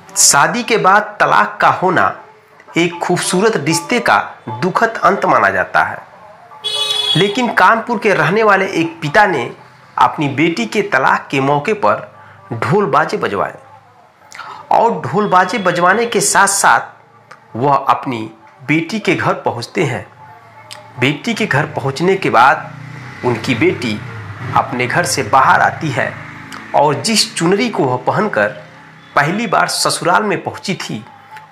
शादी के बाद तलाक का होना एक खूबसूरत रिश्ते का दुखद अंत माना जाता है, लेकिन कानपुर के रहने वाले एक पिता ने अपनी बेटी के तलाक के मौके पर ढोल बाजे बजवाए और ढोल बाजे बजवाने के साथ साथ वह अपनी बेटी के घर पहुंचते हैं। बेटी के घर पहुंचने के बाद उनकी बेटी अपने घर से बाहर आती है और जिस चुनरी को वह पहनकर पहली बार ससुराल में पहुंची थी,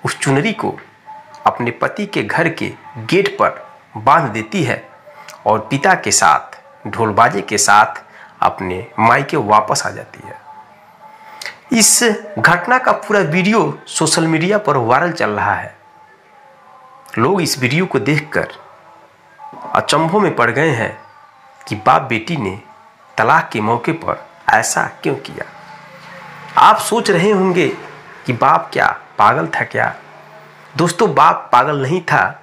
उस चुनरी को अपने पति के घर के गेट पर बांध देती है और पिता के साथ ढोल बाजे के साथ अपने मायके वापस आ जाती है। इस घटना का पूरा वीडियो सोशल मीडिया पर वायरल चल रहा है। लोग इस वीडियो को देखकर अचंभों में पड़ गए हैं कि बाप बेटी ने तलाक के मौके पर ऐसा क्यों किया। आप सोच रहे होंगे कि बाप क्या पागल था क्या? दोस्तों, बाप पागल नहीं था।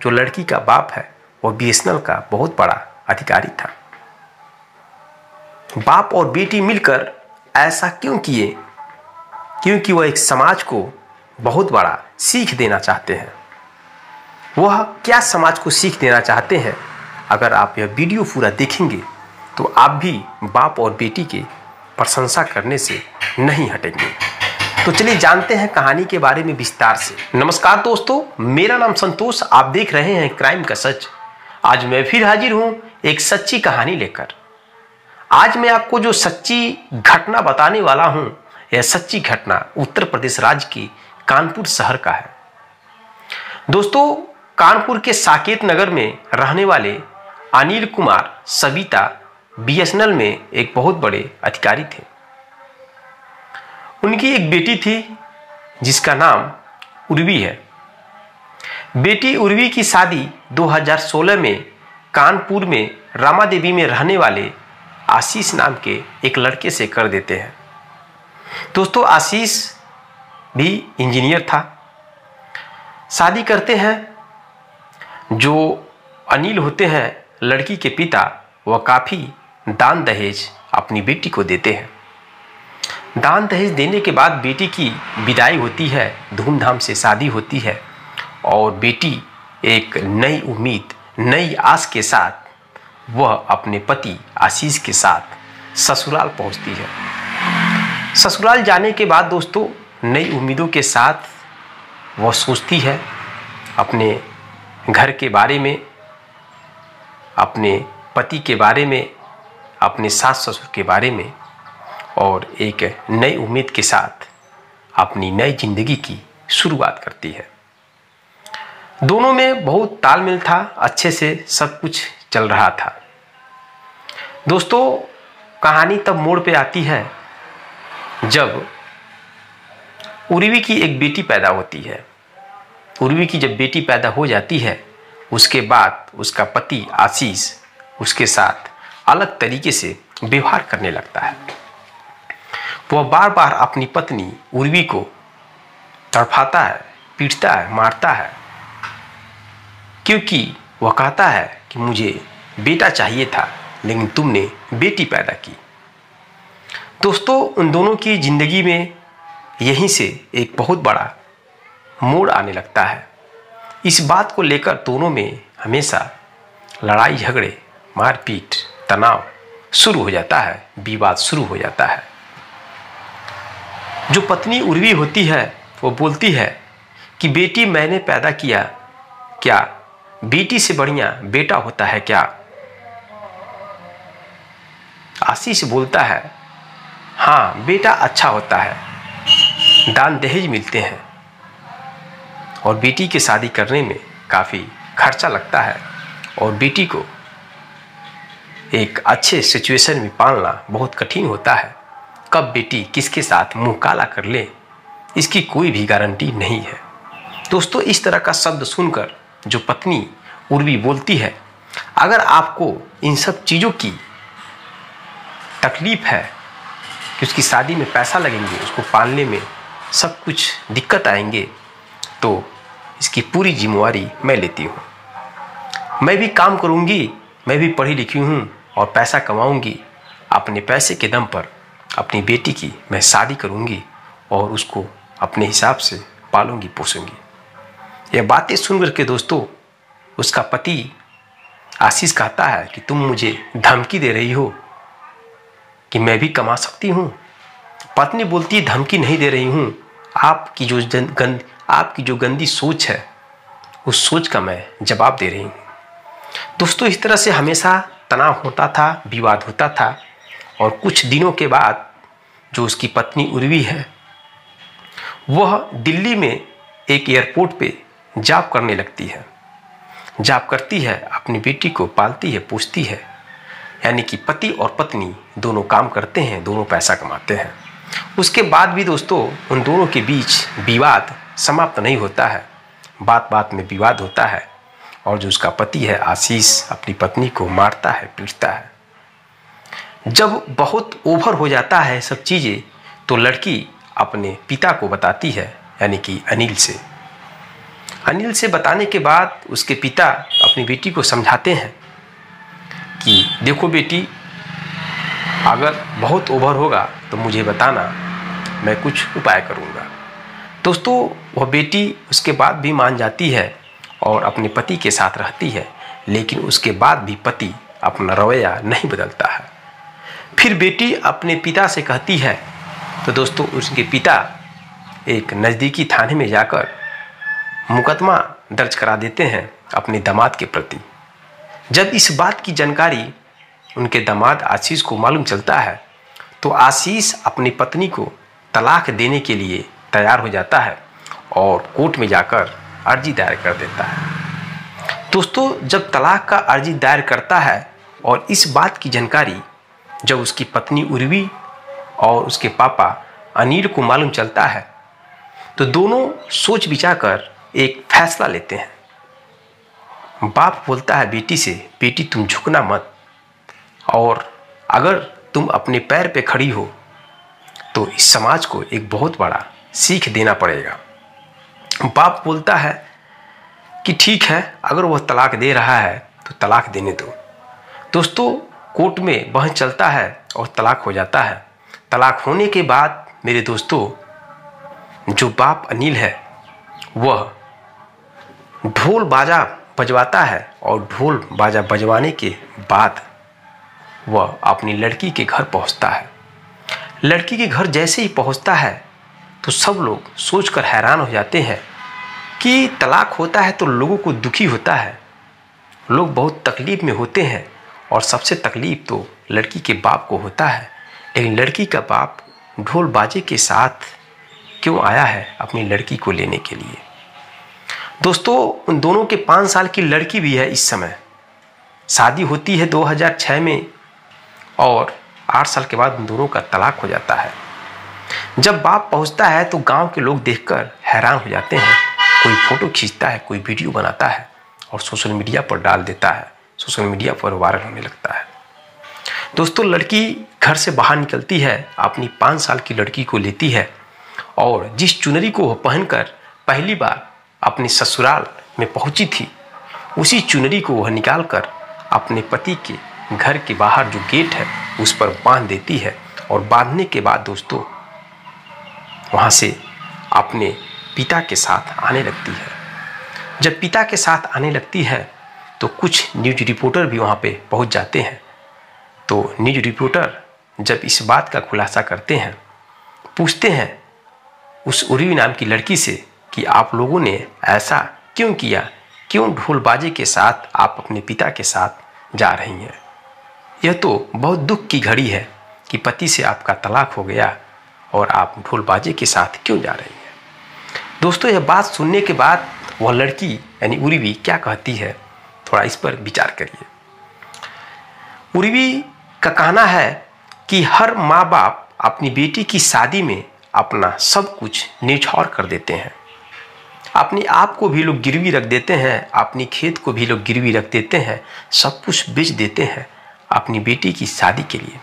जो लड़की का बाप है वह बीएसएनएल का बहुत बड़ा अधिकारी था। बाप और बेटी मिलकर ऐसा क्यों किए? क्योंकि वह एक समाज को बहुत बड़ा सीख देना चाहते हैं। वह क्या समाज को सीख देना चाहते हैं? अगर आप यह वीडियो पूरा देखेंगे तो आप भी बाप और बेटी के प्रशंसा करने से नहीं हटेंगे। तो चलिए जानते हैं कहानी के बारे में विस्तार से। नमस्कार दोस्तों, मेरा नाम संतोष, आप देख रहे हैं क्राइम का सच। आज मैं फिर हाजिर हूं एक सच्ची कहानी लेकर। आज मैं आपको जो सच्ची घटना बताने वाला हूं, यह सच्ची घटना उत्तर प्रदेश राज्य की कानपुर शहर का है। दोस्तों, कानपुर के साकेत नगर में रहने वाले अनिल कुमार सविता बीएसएनएल में एक बहुत बड़े अधिकारी थे। उनकी एक बेटी थी जिसका नाम उर्वी है। बेटी उर्वी की शादी 2016 में कानपुर में रामा देवी में रहने वाले आशीष नाम के एक लड़के से कर देते हैं। दोस्तों, आशीष भी इंजीनियर था। शादी करते हैं। जो अनिल होते हैं लड़की के पिता, वह काफ़ी दान दहेज अपनी बेटी को देते हैं। दान दहेज देने के बाद बेटी की विदाई होती है, धूमधाम से शादी होती है और बेटी एक नई उम्मीद, नई आस के साथ वह अपने पति आशीष के साथ ससुराल पहुंचती है। ससुराल जाने के बाद दोस्तों, नई उम्मीदों के साथ वह सोचती है अपने घर के बारे में, अपने पति के बारे में, अपने सास ससुर के बारे में और एक नई उम्मीद के साथ अपनी नई जिंदगी की शुरुआत करती है। दोनों में बहुत तालमेल था, अच्छे से सब कुछ चल रहा था। दोस्तों, कहानी तब मोड़ पे आती है जब उर्वी की एक बेटी पैदा होती है। उर्वी की जब बेटी पैदा हो जाती है, उसके बाद उसका पति आशीष उसके साथ अलग तरीके से व्यवहार करने लगता है। वह बार बार अपनी पत्नी उर्वी को तड़पाता है, पीटता है, मारता है, क्योंकि वह कहता है कि मुझे बेटा चाहिए था लेकिन तुमने बेटी पैदा की। दोस्तों, उन दोनों की जिंदगी में यहीं से एक बहुत बड़ा मोड़ आने लगता है। इस बात को लेकर दोनों में हमेशा लड़ाई झगड़े, मारपीट, तनाव शुरू हो जाता है, विवाद शुरू हो जाता है। जो पत्नी उर्वी होती है वो बोलती है कि बेटी मैंने पैदा किया, क्या बेटी से बढ़िया बेटा होता है क्या? आशीष बोलता है हाँ, बेटा अच्छा होता है, दान दहेज मिलते हैं और बेटी की शादी करने में काफ़ी खर्चा लगता है और बेटी को एक अच्छे सिचुएशन में पालना बहुत कठिन होता है। कब बेटी किसके साथ मुंह काला कर ले, इसकी कोई भी गारंटी नहीं है। दोस्तों, इस तरह का शब्द सुनकर जो पत्नी उर्वी बोलती है, अगर आपको इन सब चीज़ों की तकलीफ है कि उसकी शादी में पैसा लगेंगे, उसको पालने में सब कुछ दिक्कत आएंगे, तो इसकी पूरी जिम्मेवारी मैं लेती हूँ। मैं भी काम करूँगी, मैं भी पढ़ी लिखी हूँ और पैसा कमाऊँगी। अपने पैसे के दम पर अपनी बेटी की मैं शादी करूँगी और उसको अपने हिसाब से पालूंगी पोसूंगी। यह बातें सुनकर के दोस्तों उसका पति आशीष कहता है कि तुम मुझे धमकी दे रही हो कि मैं भी कमा सकती हूँ। पत्नी बोलती है धमकी नहीं दे रही हूँ, आपकी जो गंदी सोच है उस सोच का मैं जवाब दे रही हूँ। दोस्तों इस तरह से हमेशा तनाव होता था, विवाद होता था और कुछ दिनों के बाद जो उसकी पत्नी उर्वी है वह दिल्ली में एक एयरपोर्ट पे जॉब करने लगती है। जॉब करती है, अपनी बेटी को पालती है, पोसती है, यानी कि पति और पत्नी दोनों काम करते हैं, दोनों पैसा कमाते हैं। उसके बाद भी दोस्तों उन दोनों के बीच विवाद समाप्त नहीं होता है, बात बात में विवाद होता है और जो उसका पति है आशीष अपनी पत्नी को मारता है, पीटता है। जब बहुत ओवर हो जाता है सब चीज़ें तो लड़की अपने पिता को बताती है, यानी कि अनिल से बताने के बाद उसके पिता अपनी बेटी को समझाते हैं कि देखो बेटी, अगर बहुत ओवर होगा तो मुझे बताना, मैं कुछ उपाय करूँगा। दोस्तों वह बेटी उसके बाद भी मान जाती है और अपने पति के साथ रहती है, लेकिन उसके बाद भी पति अपना रवैया नहीं बदलता है। फिर बेटी अपने पिता से कहती है तो दोस्तों उसके पिता एक नज़दीकी थाने में जाकर मुकदमा दर्ज करा देते हैं अपने दामाद के प्रति। जब इस बात की जानकारी उनके दामाद आशीष को मालूम चलता है तो आशीष अपनी पत्नी को तलाक देने के लिए तैयार हो जाता है और कोर्ट में जाकर अर्जी दायर कर देता है। दोस्तों जब तलाक का अर्जी दायर करता है और इस बात की जानकारी जब उसकी पत्नी उर्वी और उसके पापा अनिल को मालूम चलता है तो दोनों सोच विचार कर एक फैसला लेते हैं। बाप बोलता है बेटी से, बेटी तुम झुकना मत, और अगर तुम अपने पैर पे खड़ी हो तो इस समाज को एक बहुत बड़ा सीख देना पड़ेगा। बाप बोलता है कि ठीक है, अगर वह तलाक दे रहा है तो तलाक देने दो। दोस्तों कोर्ट में बहस चलता है और तलाक हो जाता है। तलाक होने के बाद मेरे दोस्तों जो बाप अनिल है वह ढोल बाजा बजवाता है और ढोल बाजा बजवाने के बाद वह अपनी लड़की के घर पहुंचता है। लड़की के घर जैसे ही पहुंचता है तो सब लोग सोचकर हैरान हो जाते हैं कि तलाक होता है तो लोगों को दुखी होता है, लोग बहुत तकलीफ में होते हैं और सबसे तकलीफ तो लड़की के बाप को होता है। लेकिन लड़की का बाप ढोल बाजे के साथ क्यों आया है अपनी लड़की को लेने के लिए? दोस्तों उन दोनों के 5 साल की लड़की भी है। इस समय शादी होती है 2006 में और 8 साल के बाद उन दोनों का तलाक हो जाता है। जब बाप पहुंचता है तो गांव के लोग देखकर हैरान हो जाते हैं। कोई फोटो खींचता है, कोई वीडियो बनाता है और सोशल मीडिया पर डाल देता है, सोशल मीडिया पर वायरल होने लगता है। दोस्तों लड़की घर से बाहर निकलती है, अपनी 5 साल की लड़की को लेती है और जिस चुनरी को वह पहनकर पहली बार अपने ससुराल में पहुंची थी उसी चुनरी को वह निकालकर अपने पति के घर के बाहर जो गेट है उस पर बांध देती है और बांधने के बाद दोस्तों वहाँ से अपने पिता के साथ आने लगती है। जब पिता के साथ आने लगती है तो कुछ न्यूज रिपोर्टर भी वहाँ पे पहुँच जाते हैं। तो न्यूज रिपोर्टर जब इस बात का खुलासा करते हैं, पूछते हैं उस उर्वी नाम की लड़की से कि आप लोगों ने ऐसा क्यों किया, क्यों ढोल बाजे के साथ आप अपने पिता के साथ जा रही हैं? यह तो बहुत दुख की घड़ी है कि पति से आपका तलाक हो गया और आप ढोल बाजे के साथ क्यों जा रही हैं? दोस्तों यह बात सुनने के बाद वह लड़की यानी उर्वी क्या कहती है, थोड़ा इस पर विचार करिए। उर्वी का कहना है कि हर माँ बाप अपनी बेटी की शादी में अपना सब कुछ न्यौछावर कर देते हैं, अपने आप को भी लोग गिरवी रख देते हैं, अपनी खेत को भी लोग गिरवी रख देते हैं, सब कुछ बेच देते हैं अपनी बेटी की शादी के लिए।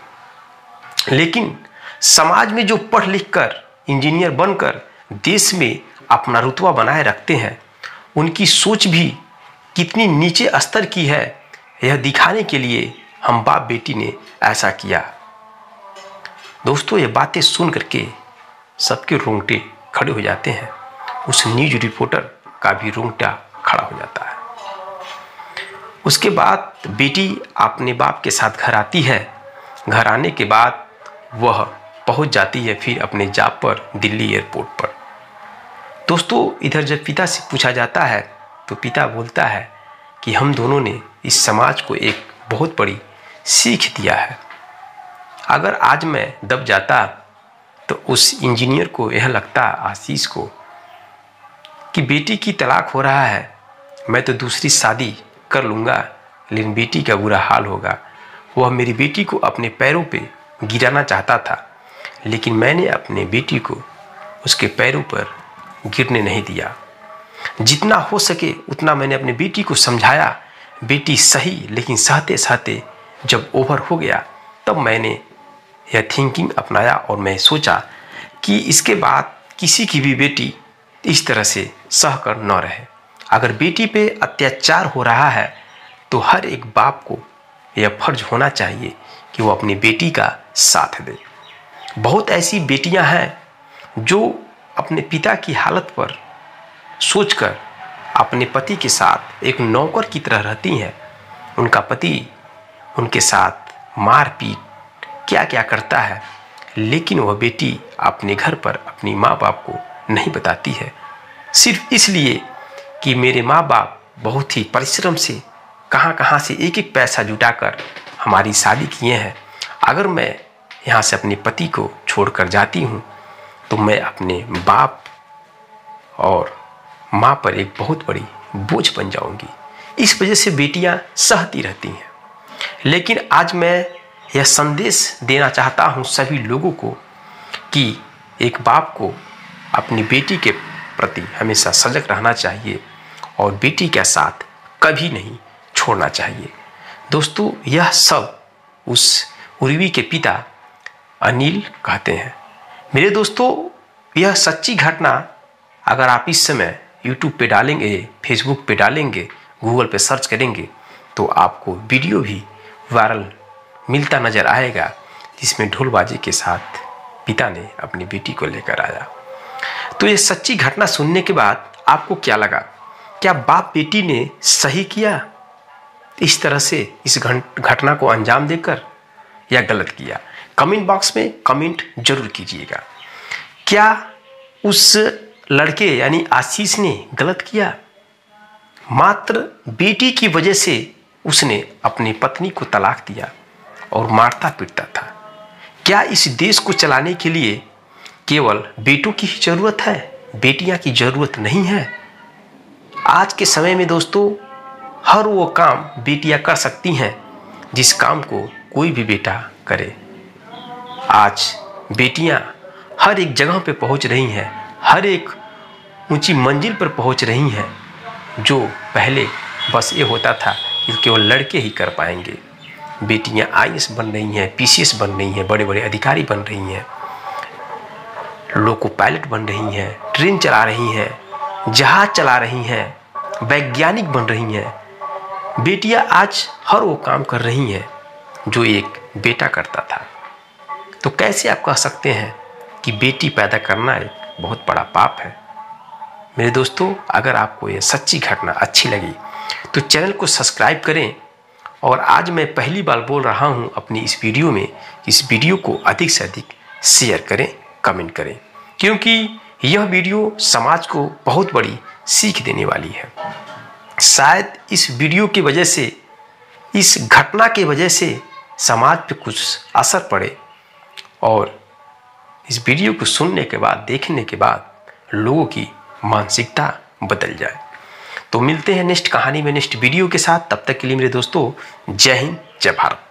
लेकिन समाज में जो पढ़ लिख कर इंजीनियर बनकर देश में अपना रुतबा बनाए रखते हैं, उनकी सोच भी कितनी नीचे स्तर की है यह दिखाने के लिए हम बाप बेटी ने ऐसा किया। दोस्तों ये बातें सुन करके सबके रोंगटे खड़े हो जाते हैं, उस न्यूज रिपोर्टर का भी रोंगटा खड़ा हो जाता है। उसके बाद बेटी अपने बाप के साथ घर आती है। घर आने के बाद वह पहुंच जाती है फिर अपने जॉब पर, दिल्ली एयरपोर्ट पर। दोस्तों, इधर जब पिता से पूछा जाता है तो पिता बोलता है कि हम दोनों ने इस समाज को एक बहुत बड़ी सीख दिया है। अगर आज मैं दब जाता तो उस इंजीनियर को यह लगता, आशीष को, कि बेटी की तलाक हो रहा है, मैं तो दूसरी शादी कर लूँगा, लेकिन बेटी का बुरा हाल होगा। वह मेरी बेटी को अपने पैरों पे गिराना चाहता था, लेकिन मैंने अपने बेटी को उसके पैरों पर गिरने नहीं दिया। जितना हो सके उतना मैंने अपने बेटी को समझाया। बेटी सही, लेकिन सहते सहते जब ओवर हो गया तब मैंने यह थिंकिंग अपनाया और मैं सोचा कि इसके बाद किसी की भी बेटी इस तरह से सह कर न रहे। अगर बेटी पे अत्याचार हो रहा है तो हर एक बाप को यह फर्ज होना चाहिए कि वो अपनी बेटी का साथ दे। बहुत ऐसी बेटियां हैं जो अपने पिता की हालत पर सोचकर अपने पति के साथ एक नौकर की तरह रहती हैं। उनका पति उनके साथ मारपीट क्या क्या करता है, लेकिन वह बेटी अपने घर पर अपनी माँ बाप को नहीं बताती है, सिर्फ इसलिए कि मेरे माँ बाप बहुत ही परिश्रम से कहाँ कहाँ से एक एक पैसा जुटाकर हमारी शादी किए हैं। अगर मैं यहाँ से अपने पति को छोड़कर जाती हूँ तो मैं अपने बाप और माँ पर एक बहुत बड़ी बोझ बन जाऊंगी। इस वजह से बेटियाँ सहती रहती हैं। लेकिन आज मैं यह संदेश देना चाहता हूँ सभी लोगों को कि एक बाप को अपनी बेटी के प्रति हमेशा सजग रहना चाहिए और बेटी का साथ कभी नहीं छोड़ना चाहिए। दोस्तों, यह सब उस उर्वी के पिता अनिल कहते हैं। मेरे दोस्तों, यह सच्ची घटना अगर आप इस समय यूट्यूब पे डालेंगे, फेसबुक पे डालेंगे, गूगल पे सर्च करेंगे तो आपको वीडियो भी वायरल मिलता नज़र आएगा, जिसमें ढोलबाजी के साथ पिता ने अपनी बेटी को लेकर आया। तो ये सच्ची घटना सुनने के बाद आपको क्या लगा? क्या बाप बेटी ने सही किया इस तरह से इस घटना को अंजाम देकर, या गलत किया? कमेंट बॉक्स में कमेंट जरूर कीजिएगा। क्या उस लड़के यानी आशीष ने गलत किया? मात्र बेटी की वजह से उसने अपनी पत्नी को तलाक दिया और मारता पीटता था। क्या इस देश को चलाने के लिए केवल बेटों की ही जरूरत है, बेटियां की जरूरत नहीं है? आज के समय में दोस्तों, हर वो काम बेटियां कर सकती हैं जिस काम को कोई भी बेटा करे। आज बेटियां हर एक जगह पे पहुंच रही हैं, हर एक ऊंची मंजिल पर पहुंच रही हैं, जो पहले बस ये होता था कि केवल लड़के ही कर पाएंगे। बेटियां आईएएस बन रही हैं, पीसीएस बन रही हैं, बड़े बड़े अधिकारी बन रही हैं, लोको पायलट बन रही हैं, ट्रेन चला रही हैं, जहाज चला रही हैं, वैज्ञानिक बन रही हैं। बेटियां आज हर वो काम कर रही हैं जो एक बेटा करता था। तो कैसे आप कह सकते हैं कि बेटी पैदा करना एक बहुत बड़ा पाप है? मेरे दोस्तों, अगर आपको ये सच्ची घटना अच्छी लगी तो चैनल को सब्सक्राइब करें। और आज मैं पहली बार बोल रहा हूँ अपनी इस वीडियो में, इस वीडियो को अधिक से अधिक शेयर करें, कमेंट करें, क्योंकि यह वीडियो समाज को बहुत बड़ी सीख देने वाली है। शायद इस वीडियो की वजह से, इस घटना की वजह से समाज पे कुछ असर पड़े और इस वीडियो को सुनने के बाद, देखने के बाद लोगों की मानसिकता बदल जाए। तो मिलते हैं नेक्स्ट कहानी में, नेक्स्ट वीडियो के साथ। तब तक के लिए मेरे दोस्तों, जय हिंद, जय भारत।